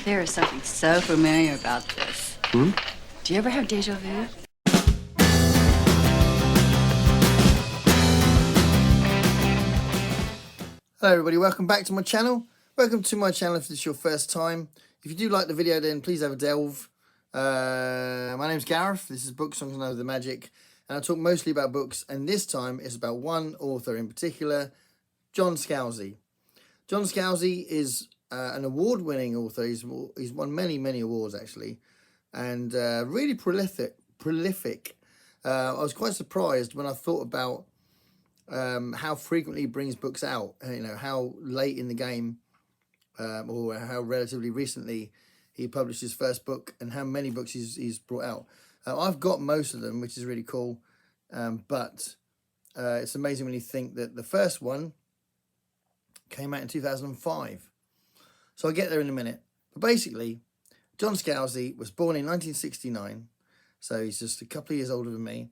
There is something so familiar about this. Hmm? Do you ever have deja vu? Hello everybody, welcome back to my channel. Welcome to my channel if this is your first time. If you do like the video, then please have a delve. My name's Gareth, this is Book Songs and Over the Magic, and I talk mostly about books, and this time it's about one author in particular, John Scalzi. John Scalzi is an award-winning author. He's won many awards actually, and really prolific. I was quite surprised when I thought about how frequently he brings books out, you know, how late in the game or how relatively recently he published his first book and how many books he's brought out. I've got most of them, which is really cool, but it's amazing when you think that the first one came out in 2005. So I'll get there in a minute. But basically, John Scalzi was born in 1969, so he's just a couple of years older than me,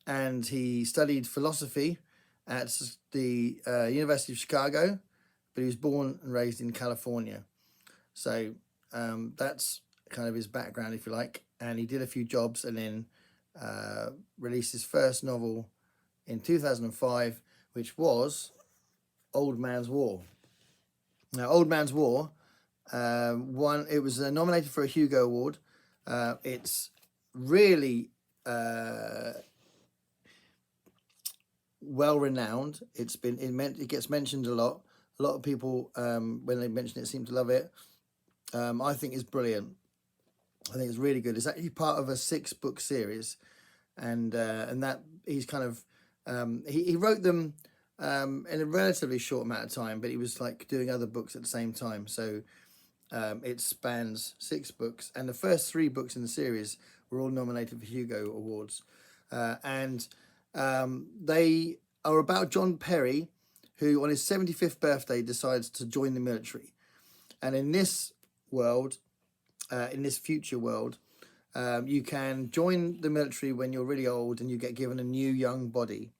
and he studied philosophy at the University of Chicago, but he was born and raised in California. So that's kind of his background, if you like. And he did a few jobs and then released his first novel in 2005, which was Old Man's War. Now, Old Man's War, it was nominated for a Hugo Award. It's really well renowned. It gets mentioned a lot. A lot of people when they mention it seem to love it. I think it's brilliant. I think it's really good. It's actually part of a 6-book series, and that he's kind of he wrote them in a relatively short amount of time, but he was like doing other books at the same time. So it spans 6 books, and the first 3 books in the series were all nominated for Hugo Awards, and they are about John Perry, who on his 75th birthday decides to join the military. And in this world, in this future world, you can join the military when you're really old and you get given a new young body.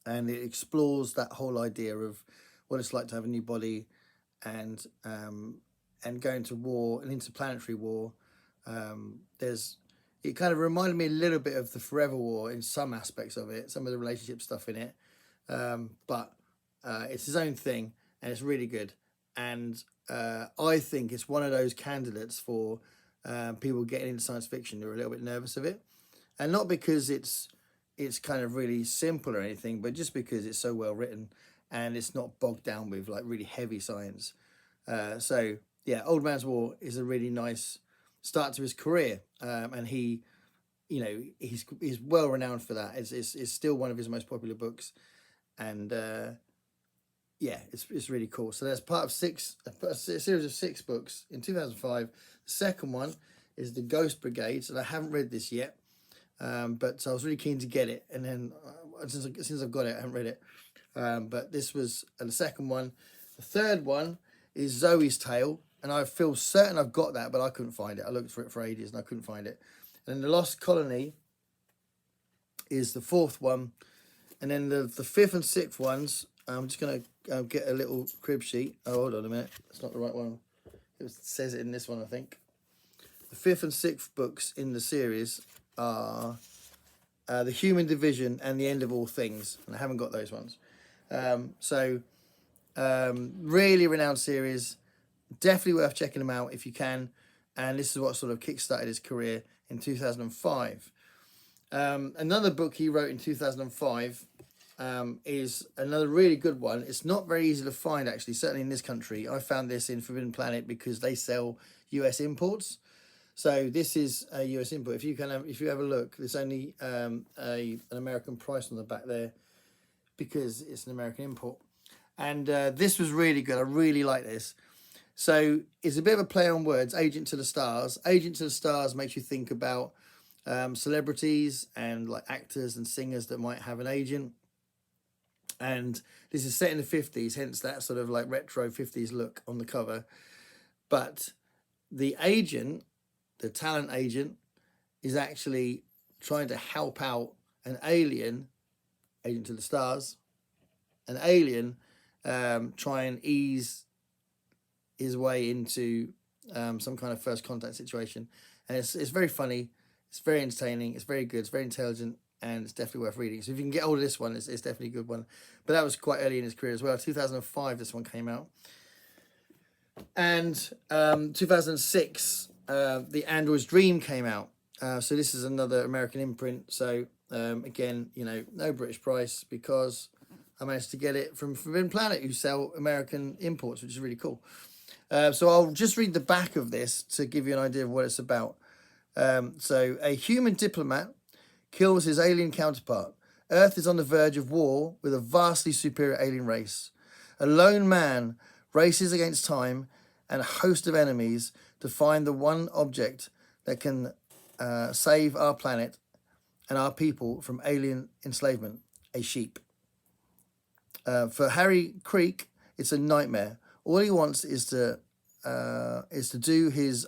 And it explores that whole idea of what it's like to have a new body and going to war, an interplanetary war. It kind of reminded me a little bit of the Forever War in some aspects of it, some of the relationship stuff in it. But it's his own thing, and it's really good. And I think it's one of those candidates for people getting into science fiction who are a little bit nervous of it. And not because it's kind of really simple or anything, but just because it's so well written and it's not bogged down with like really heavy science. So yeah, Old Man's War is a really nice start to his career, and he, you know, he's well renowned for that. It's still one of his most popular books, and yeah, it's really cool. So that's part of a series of 6 books in 2005. The second one is The Ghost Brigade, and I haven't read this yet, but I was really keen to get it, and then since I've got it, I haven't read it. But this was the second one. The third one is Zoe's Tale, and I feel certain I've got that, but I couldn't find it. I looked for it for ages and I couldn't find it. And then The Lost Colony is the 4th one, and then the 5th and 6th ones. I'm just gonna get a little crib sheet. Oh, hold on a minute, that's not the right one. It says it in this one, I think. The 5th and 6th books in the series are The Human Division and The End of All Things, and I haven't got those ones. Really renowned series, definitely worth checking them out if you can. And this is what sort of kickstarted his career in 2005. Another book he wrote in 2005 is another really good one. It's not very easy to find, actually, certainly in this country. I found this in Forbidden Planet because they sell US imports. So this is a US import. If you have a look, there's only an American price on the back there because it's an American import. And this was really good. I really like this. So it's a bit of a play on words, Agent to the Stars. Agent to the Stars makes you think about celebrities and like actors and singers that might have an agent. And this is set in the 50s, hence that sort of like retro 50s look on the cover. But the agent, the talent agent, is actually trying to help out an alien, Agent to the Stars, an alien try and ease his way into some kind of first contact situation, and it's very funny, it's very entertaining, it's very good, it's very intelligent, and it's definitely worth reading. So if you can get hold of this one, it's definitely a good one. But that was quite early in his career as well. 2005, this one came out, and 2006, The Android's Dream came out. So this is another American imprint. So again, you know, no British price because I managed to get it from Forbidden Planet, who sell American imports, which is really cool. So I'll just read the back of this to give you an idea of what it's about. So a human diplomat kills his alien counterpart. Earth is on the verge of war with a vastly superior alien race. A lone man races against time and a host of enemies to find the one object that can save our planet and our people from alien enslavement, a sheep. For Harry Creek, it's a nightmare. All he wants is to do his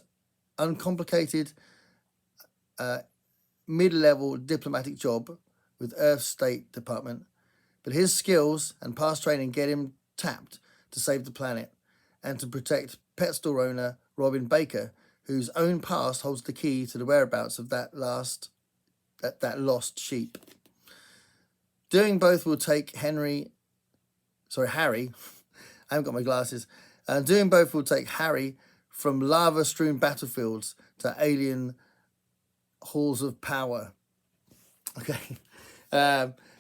uncomplicated mid-level diplomatic job with Earth's State Department, but his skills and past training get him tapped to save the planet and to protect pet store owner Robin Baker, whose own past holds the key to the whereabouts of that lost sheep. Doing both will take Harry, I haven't got my glasses. Doing both will take Harry from lava-strewn battlefields to alien halls of power. Okay.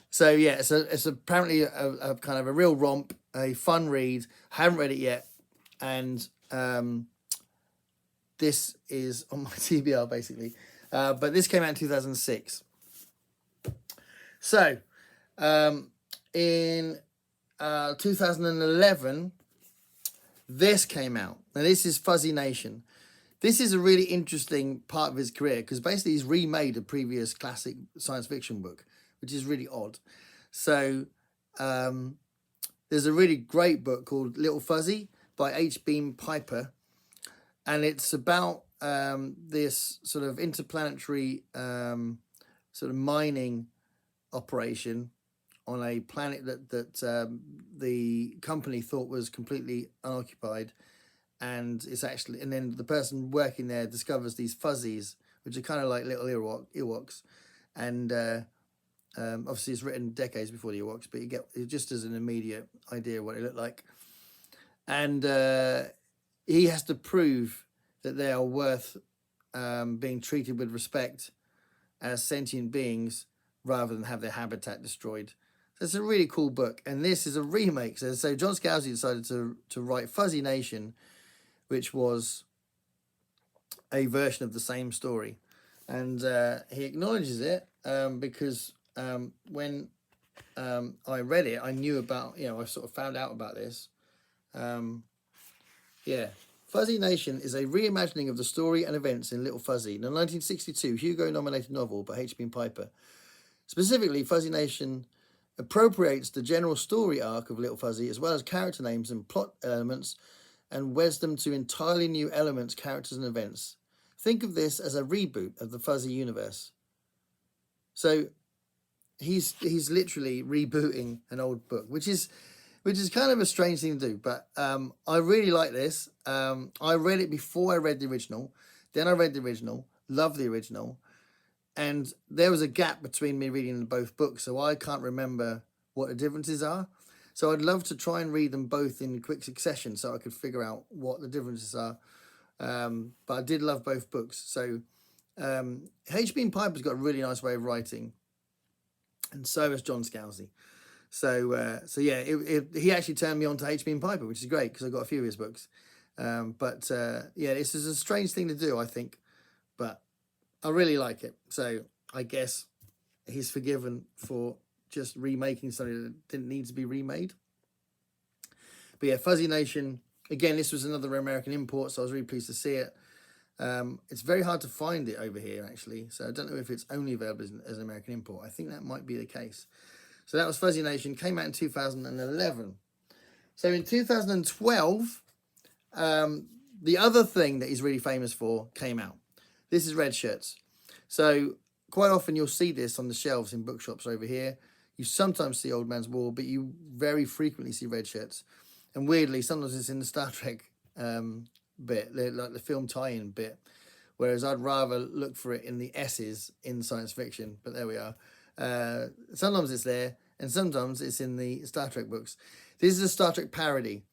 So yeah, it's apparently a kind of a real romp, a fun read. I haven't read it yet, and this is on my TBR basically. But this came out in 2006. So in 2011, this came out. Now this is Fuzzy Nation. This is a really interesting part of his career because basically he's remade a previous classic science fiction book, which is really odd. So there's a really great book called Little Fuzzy by H. Beam Piper, and it's about this sort of interplanetary sort of mining operation on a planet that the company thought was completely unoccupied, and it's actually, and then the person working there discovers these fuzzies, which are kind of like little Ewoks, and obviously it's written decades before the Ewoks, but you get it just as an immediate idea of what it looked like, and he has to prove that they are worth being treated with respect as sentient beings rather than have their habitat destroyed. So it's a really cool book, and this is a remake. So John Scalzi decided to write Fuzzy Nation, which was a version of the same story, and he acknowledges it because when I read it, I knew about, I sort of found out about this. Yeah. Fuzzy Nation is a reimagining of the story and events in Little Fuzzy, the 1962 Hugo-nominated novel by H. Beam Piper. Specifically, Fuzzy Nation appropriates the general story arc of Little Fuzzy, as well as character names and plot elements, and weds them to entirely new elements, characters, and events. Think of this as a reboot of the Fuzzy universe. So he's literally rebooting an old book, which is kind of a strange thing to do, but I really like this. I read it before I read the original. Then I read the original, loved the original, and there was a gap between me reading both books, so I can't remember what the differences are. So I'd love to try and read them both in quick succession so I could figure out what the differences are. But I did love both books. So H. Beam Piper's got a really nice way of writing, and so has John Scalzi. So yeah, he actually turned me on to H. Beam Piper, which is great because I got a few of his books. But yeah, this is a strange thing to do, I think, but I really like it. So I guess he's forgiven for just remaking something that didn't need to be remade. But yeah, Fuzzy Nation, again, this was another American import, so I was really pleased to see it. It's very hard to find it over here, actually, so I don't know if it's only available as an American import. I think that might be the case. So that was Fuzzy Nation, came out in 2011. So in 2012, the other thing that he's really famous for came out. This is Red Shirts. So quite often you'll see this on the shelves in bookshops over here. You sometimes see Old Man's War, but you very frequently see Red Shirts. And weirdly, sometimes it's in the Star Trek bit, like the film tie-in bit. Whereas I'd rather look for it in the S's in science fiction. But there we are. Sometimes it's there, and sometimes it's in the Star Trek books. This is a Star Trek parody.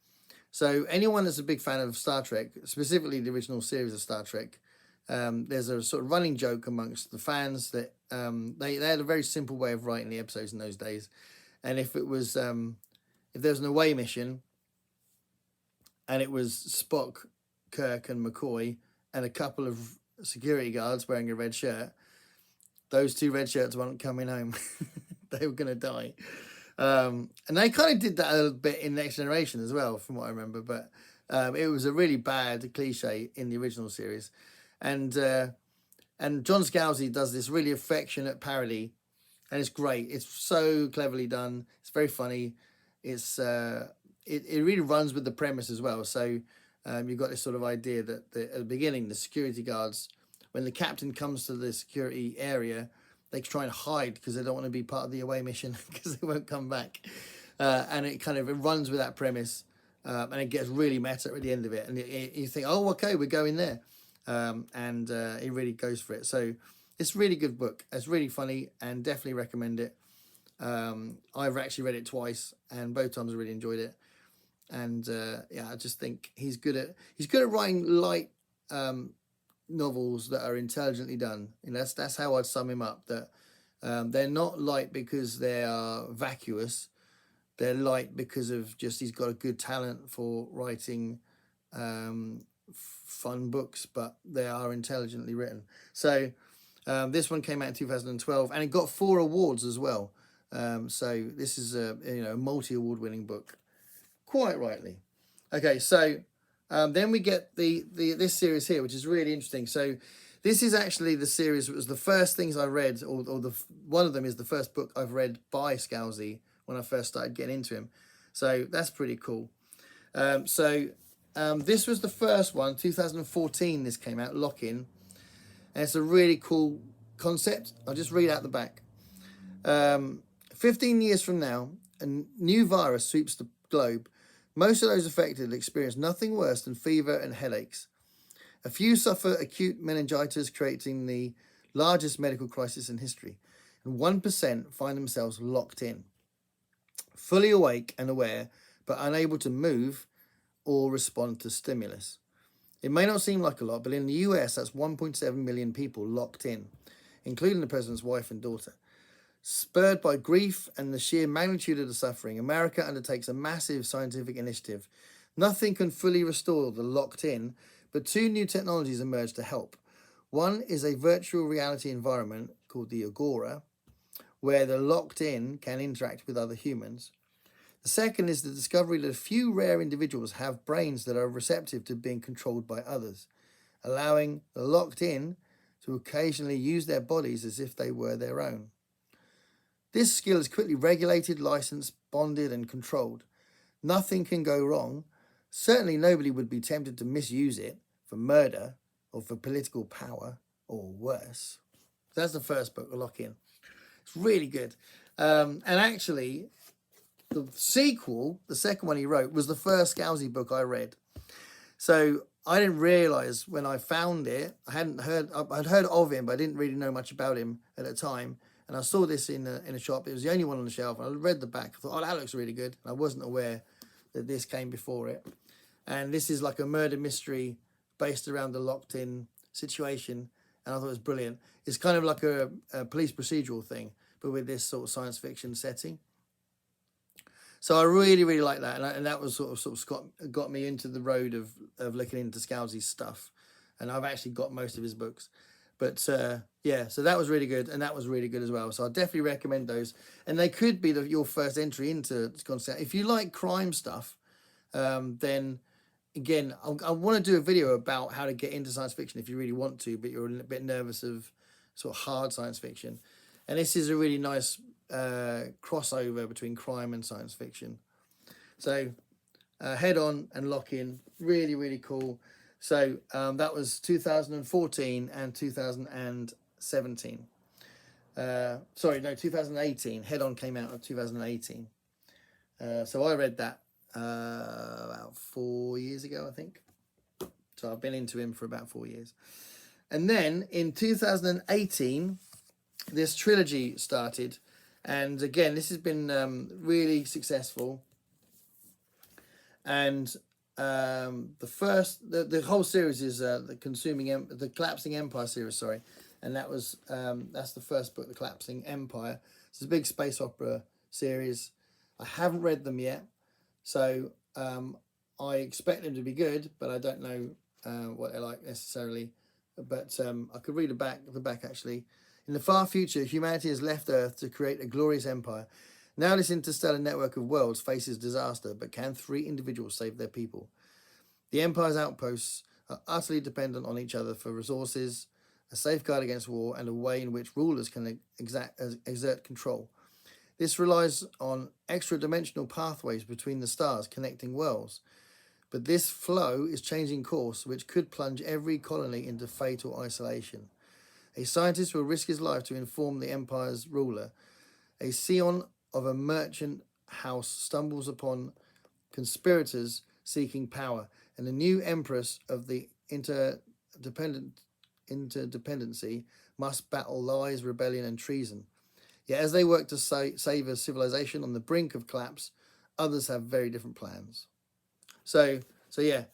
So anyone that's a big fan of Star Trek, specifically the original series of Star Trek, there's a sort of running joke amongst the fans that they had a very simple way of writing the episodes in those days. And if it was if there was an away mission and it was Spock, Kirk, and McCoy, and a couple of security guards wearing a red shirt, those two red shirts weren't coming home. They were going to die. And they kind of did that a little bit in Next Generation as well, from what I remember. But it was a really bad cliche in the original series. And John Scalzi does this really affectionate parody, and it's great. It's so cleverly done. It's very funny. It's it really runs with the premise as well. So you've got this sort of idea that at the beginning, the security guards, when the captain comes to the security area, they try and hide because they don't want to be part of the away mission because they won't come back. And it runs with that premise, and it gets really meta at the end of it. And you think, oh, okay, we're going there. And it really goes for it. So it's a really good book. It's really funny, and definitely recommend it. I've actually read it twice, and both times I really enjoyed it. And yeah, I just think he's good at writing light novels that are intelligently done. And that's how I'd sum him up. That they're not light because they are vacuous. They're light because of just he's got a good talent for writing fun books, but they are intelligently written. So this one came out in 2012, and it got 4 awards as well. So this is a multi-award winning book, quite rightly. Okay, so then we get this series here, which is really interesting. So this is actually the series. It was the first things I read, or one of them is the first book I've read by Scalzi when I first started getting into him. So that's pretty cool. This was the first one, 2014. This came out, Lock-In, and it's a really cool concept. I'll just read out the back. 15 years from now, a new virus sweeps the globe. Most of those affected experience nothing worse than fever and headaches. A few suffer acute meningitis, creating the largest medical crisis in history. And 1% find themselves locked in, fully awake and aware, but unable to move or respond to stimulus. It may not seem like a lot, but in the US, that's 1.7 million people locked in, including the president's wife and daughter. Spurred by grief and the sheer magnitude of the suffering, America undertakes a massive scientific initiative. Nothing can fully restore the locked in, but 2 new technologies emerge to help. One is a virtual reality environment called the Agora, where the locked in can interact with other humans. The second is the discovery that a few rare individuals have brains that are receptive to being controlled by others, allowing the locked in to occasionally use their bodies as if they were their own. This skill is quickly regulated, licensed, bonded, and controlled. Nothing can go wrong. Certainly nobody would be tempted to misuse it for murder or for political power or worse. That's the first book, Lock-In. It's really good. And actually, the sequel, the second one he wrote, was the first Scalzi book I read. So I didn't realise when I found it, I'd heard of him, but I didn't really know much about him at the time. And I saw this in a shop. It was the only one on the shelf. And I read the back. I thought, oh, that looks really good. And I wasn't aware that this came before it. And this is like a murder mystery based around the locked-in situation. And I thought it was brilliant. It's kind of like a police procedural thing, but with this sort of science fiction setting. So I really, really like that. And that was sort of got me into the road of looking into Scalzi's stuff. And I've actually got most of his books. But yeah, so that was really good, and that was really good as well. So I definitely recommend those, and they could be your first entry into concept. If you like crime stuff, then again, I want to do a video about how to get into science fiction if you really want to, but you're a bit nervous of sort of hard science fiction. And this is a really nice crossover between crime and science fiction. So Head On and Lock-In, really, really cool. So that was 2014 and 2017. Sorry, no, 2018. Head On came out in 2018. So I read that about 4 years ago, I think. So I've been into him for about 4 years. And then in 2018, this trilogy started. And again, this has been really successful. And the whole series is the Collapsing Empire series, sorry. And that's the first book, The Collapsing Empire. It's a big space opera series. I haven't read them yet. So I expect them to be good, but I don't know what they're like necessarily. But I could read the back actually. In the far future, humanity has left Earth to create a glorious empire. Now this interstellar network of worlds faces disaster, but can 3 individuals save their people? The empire's outposts are utterly dependent on each other for resources, a safeguard against war, and a way in which rulers can exert control. This relies on extra-dimensional pathways between the stars connecting worlds. But this flow is changing course, which could plunge every colony into fatal isolation. A scientist will risk his life to inform the empire's ruler. A scion of a merchant house stumbles upon conspirators seeking power, and the new empress of the interdependency must battle lies, rebellion, and treason. Yet as they work to save a civilization on the brink of collapse, others have very different plans. So yeah,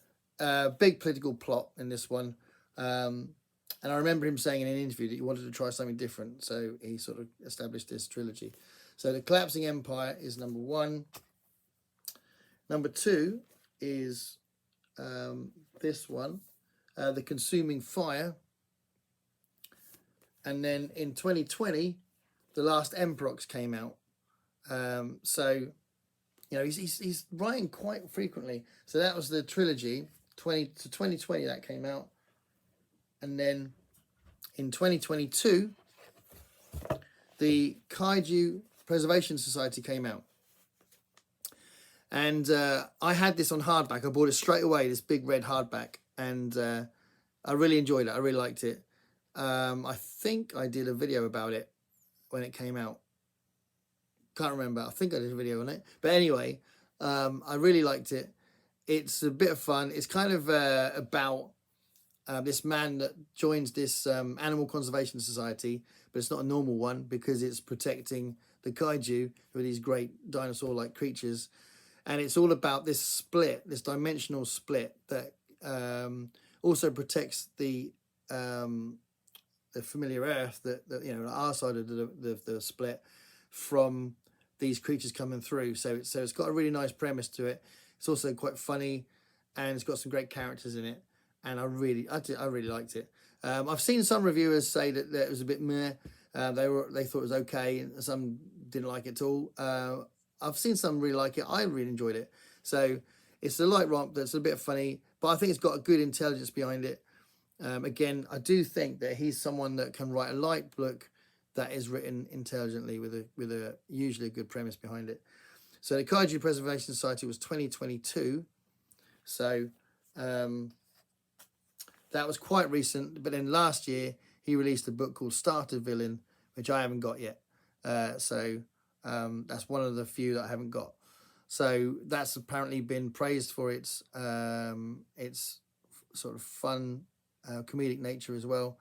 big political plot in this one. And I remember him saying in an interview that he wanted to try something different, so he sort of established this trilogy. So The Collapsing Empire is number 1. Number 2 is this one, The Consuming Fire. And then in 2020, The Last Emperox came out. So, you know, he's writing quite frequently. So that was the trilogy. 2020 that came out. And then in 2022, the Kaiju Preservation Society came out. And I had this on hardback. I bought it straight away, this big red hardback. And I really enjoyed it. I really liked it. I think I did a video about it when it came out. Can't remember. I think I did a video on it. But anyway, I really liked it. It's a bit of fun. It's kind of about this man that joins this animal conservation society, but it's not a normal one because it's protecting the kaiju, who are these great dinosaur-like creatures. And it's all about this split, this dimensional split that also protects the familiar Earth, that you know, our side of the split, from these creatures coming through. So it's got a really nice premise to it. It's also quite funny, and it's got some great characters in it. And I really liked it. I've seen some reviewers say that it was a bit meh. They thought it was okay, and some didn't like it at all. I've seen some really like it. I really enjoyed it. So it's a light romp that's a bit funny, but I think it's got a good intelligence behind it. Again, I do think that he's someone that can write a light book that is written intelligently with a usually a good premise behind it. So the Kaiju Preservation Society was 2022. So that was quite recent. But then last year he released a book called Starter Villain, which I haven't got yet. So that's one of the few that I haven't got. So that's apparently been praised for its sort of fun, comedic nature as well.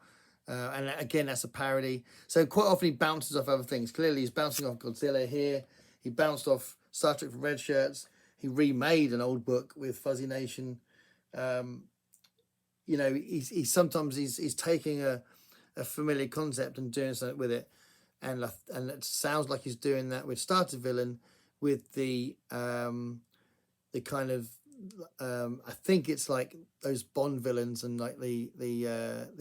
And again, that's a parody. So quite often he bounces off other things. Clearly he's bouncing off Godzilla here. He bounced off Star Trek for Red Shirts. He remade an old book with Fuzzy Nation. You know, he's sometimes taking a familiar concept and doing something with it. And it sounds like he's doing that with Starter Villain, with the kind of I think it's like those Bond villains and like the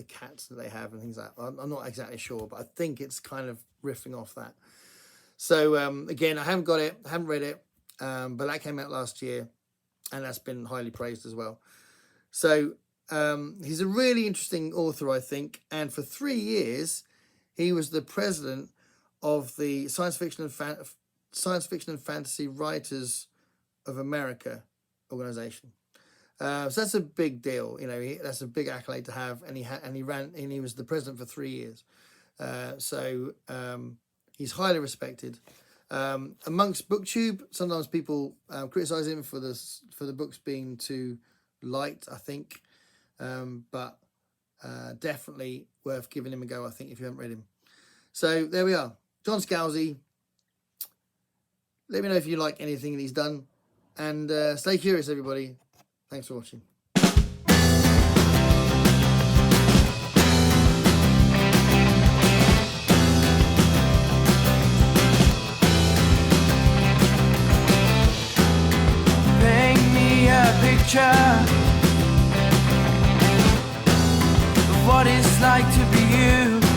cats that they have and things like that. I'm not exactly sure, but I think it's kind of riffing off that. So again, I haven't got it, I haven't read it, but that came out last year, and that's been highly praised as well. So he's a really interesting author, I think, and for 3 years he was the president of the Science Fiction and Fantasy Writers of America organization. So that's a big deal, you know. That's a big accolade to have, and he was the president for 3 years. So he's highly respected amongst BookTube. Sometimes people criticize him for the books being too light, I think. but definitely worth giving him a go, I think, if you haven't read him. So there we are. John Scalzi. Let me know if you like anything that he's done. And stay curious, everybody. Thanks for watching. Paint me a picture of what it's like to be you.